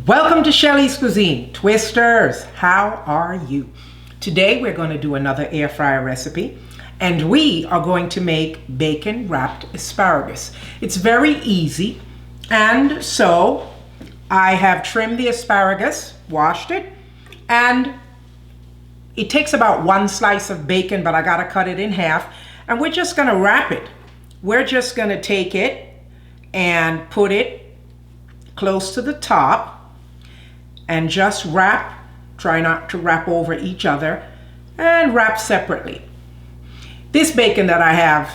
Welcome to Shelly's Cuisine. Twisters, how are you? Today we're going to do another air fryer recipe, and we are going to make bacon wrapped asparagus. It's very easy, and so I have trimmed the asparagus, washed it, and it takes about 1 slice of bacon, but I got to cut it in half, and we're just going to wrap it. We're just going to take it and put it close to the top and just wrap. Try not to wrap over each other, and wrap separately. This bacon that I have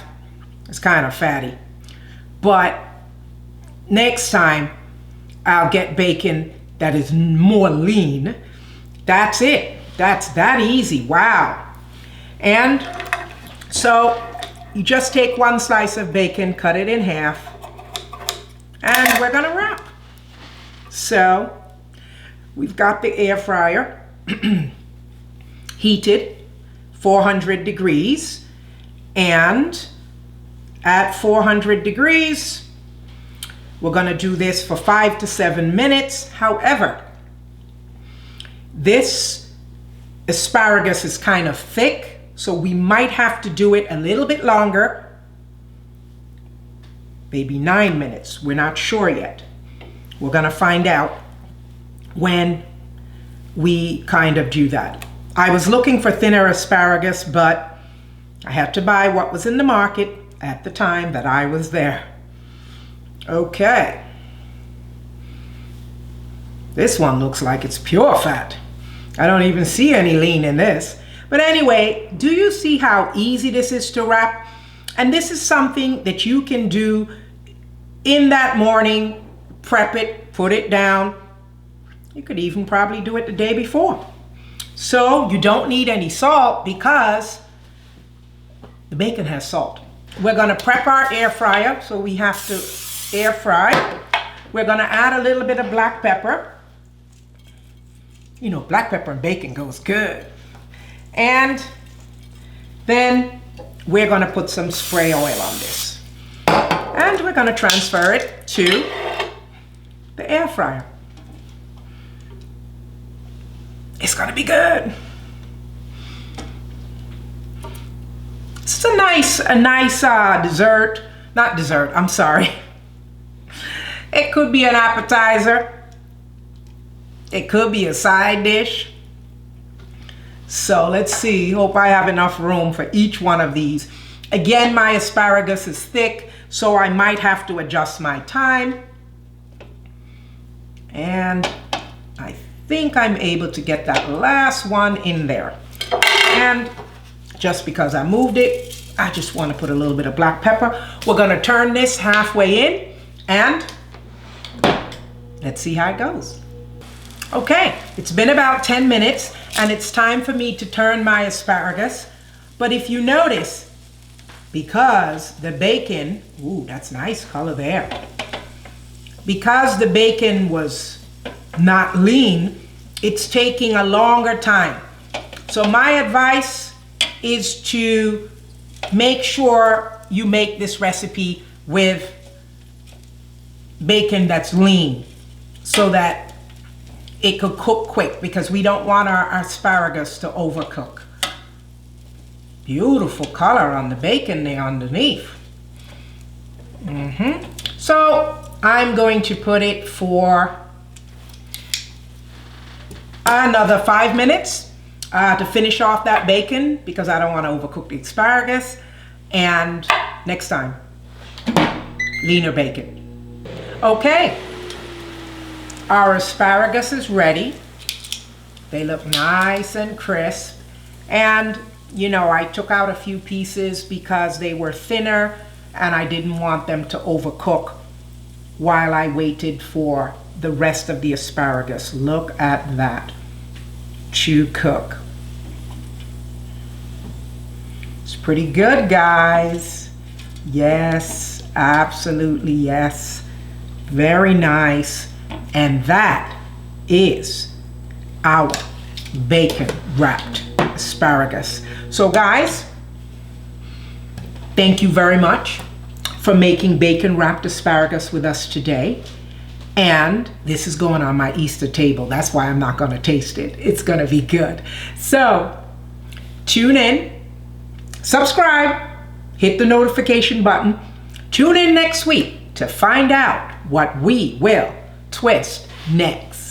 is kind of fatty, but next time I'll get bacon that is more lean. That's it. That's that easy. Wow. And so you just take 1 slice of bacon, cut it in half, and we're gonna wrap. So we've got the air fryer heated 400 degrees, and at 400 degrees we're going to do this for 5 to 7 minutes. However, this asparagus is kind of thick, so we might have to do it a little bit longer, maybe 9 minutes. We're not sure yet. We're going to find out when we kind of do that. I was looking for thinner asparagus, but I had to buy what was in the market at the time that I was there. Okay. This one looks like it's pure fat. I don't even see any lean in this. But anyway, do you see how easy this is to wrap? And this is something that you can do in that morning. Prep it, put it down. You could even probably do it the day before. So you don't need any salt because the bacon has salt. We're gonna prep our air fryer, so we have to air fry. We're gonna add a little bit of black pepper. You know, black pepper and bacon goes good. And then we're gonna put some spray oil on this. And we're gonna transfer it to the air fryer. It's gonna be good. It's a nice dessert. Not dessert, I'm sorry. It could be an appetizer. It could be a side dish. So let's see, hope I have enough room for each one of these. Again, my asparagus is thick, so I might have to adjust my time. And I think I'm able to get that last one in there. And just because I moved it, I just want to put a little bit of black pepper. We're going to turn this halfway in, and let's see how it goes. Okay, it's been about 10 minutes, and it's time for me to turn my asparagus. But if you notice, because the bacon, ooh, that's nice color there. Because the bacon was not lean, it's taking a longer time. So my advice is to make sure you make this recipe with bacon that's lean so that it could cook quick, because we don't want our asparagus to overcook. Beautiful color on the bacon there underneath. So I'm going to put it for another 5 minutes to finish off that bacon, because I don't want to overcook the asparagus. And next time, leaner bacon. Okay, our asparagus is ready. They look nice and crisp. And you know, I took out a few pieces because they were thinner and I didn't want them to overcook while I waited for the rest of the asparagus. Look at that, to cook. It's pretty good, guys. Yes, absolutely yes. Very nice. And that is our bacon wrapped asparagus. So guys, Thank you very much for making bacon wrapped asparagus with us today. And this is going on my Easter table. That's why I'm not going to taste it. It's going to be good. So tune in, subscribe, hit the notification button. Tune in next week to find out what we will twist next.